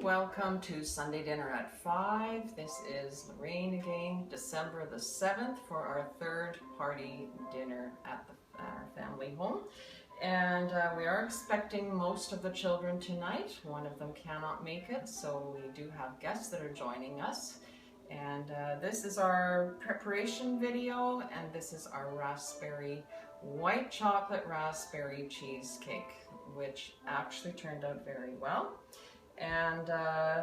welcome to Sunday Dinner at 5. This is Lorraine again, December the 7th for our third party dinner at our family home. And we are expecting most of the children tonight. One of them cannot make it, so we do have guests that are joining us. And this is our preparation video, and this is our white chocolate raspberry cheesecake, which actually turned out very well. And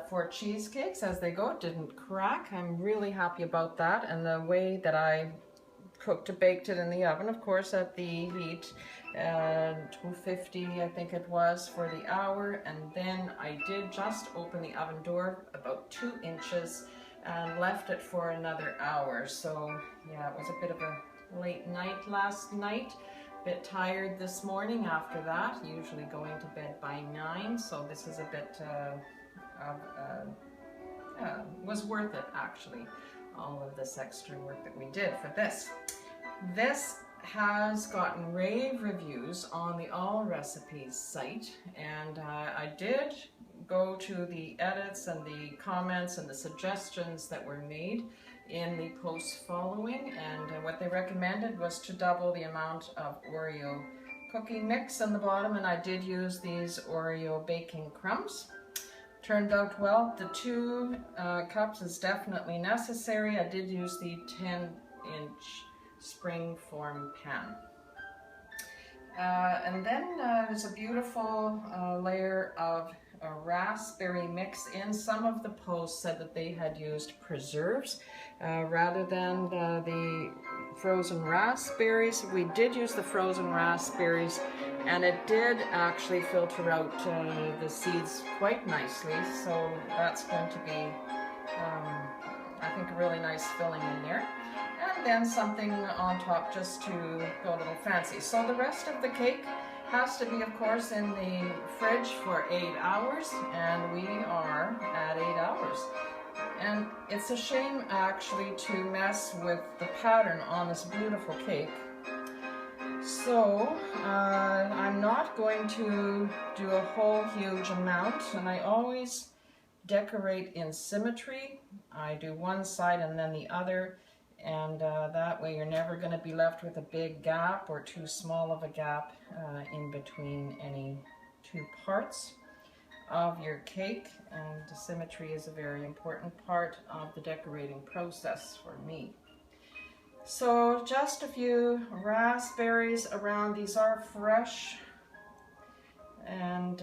for cheesecakes, as they go, it didn't crack. I'm really happy about that. And the way that I baked it in the oven, of course, at the heat, 250, I think it was, for the hour. And then I did just open the oven door about 2 inches and left it for another hour. So yeah, it was a bit of a late night last night. Bit tired this morning after that, usually going to bed by 9, so this is a bit was worth it actually, all of this extra work that we did for this. This has gotten rave reviews on the All Recipes site, and I did go to the edits and the comments and the suggestions that were made in the posts following, and what they recommended was to double the amount of Oreo cookie mix in the bottom, and I did use these Oreo baking crumbs. Turned out well. The 2 cups is definitely necessary. I did use the 10-inch spring form pan. And then there's a beautiful layer of a raspberry mix in. Some of the posts said that they had used preserves rather than the frozen raspberries. We did use the frozen raspberries, and it did actually filter out the seeds quite nicely, so that's going to be I think a really nice filling in there. And then something on top just to go a little fancy. So the rest of the cake has to be, of course, in the fridge for 8 hours, and we are at 8 hours. And it's a shame actually to mess with the pattern on this beautiful cake. So I'm not going to do a whole huge amount, and I always decorate in symmetry. I do one side and then the other, and that way you're never going to be left with a big gap or too small of a gap in between any 2 parts of your cake. And symmetry is a very important part of the decorating process for me. So just a few raspberries around. These are fresh, and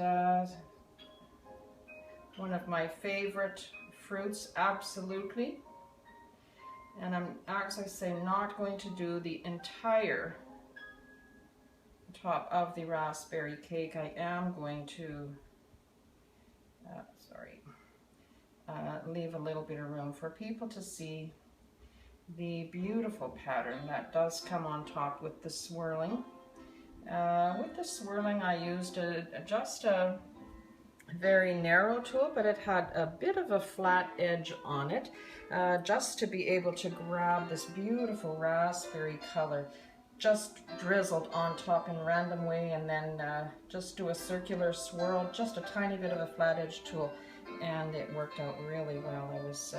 one of my favorite fruits, absolutely. And I'm actually not going to do the entire top of the raspberry cake. I am going to leave a little bit of room for people to see the beautiful pattern that does come on top with the swirling. With the swirling, I used just a very narrow tool, but it had a bit of a flat edge on it, just to be able to grab this beautiful raspberry color, just drizzled on top in a random way, and then just do a circular swirl, just a tiny bit of a flat edge tool, and it worked out really well. I was,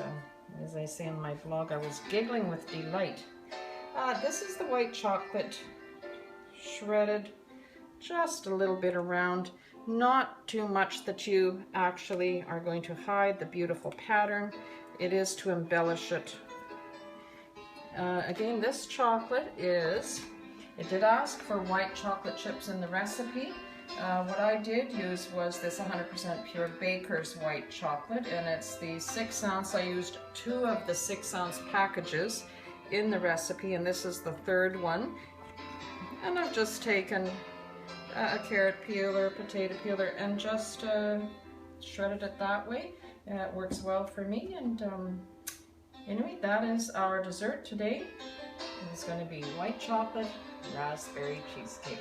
as I say in my blog, I was giggling with delight. This is the white chocolate shredded, just a little bit around. Not too much that you actually are going to hide the beautiful pattern. It is to embellish it. Again, this chocolate it did ask for white chocolate chips in the recipe. What I did use was this 100% pure Baker's white chocolate, and it's the 6 ounce. I used 2 of the 6 ounce packages in the recipe, and this is the 3rd one. And I've just taken a carrot peeler, potato peeler, and just shredded it that way. It works well for me. And anyway, that is our dessert today. It's going to be white chocolate raspberry cheesecake.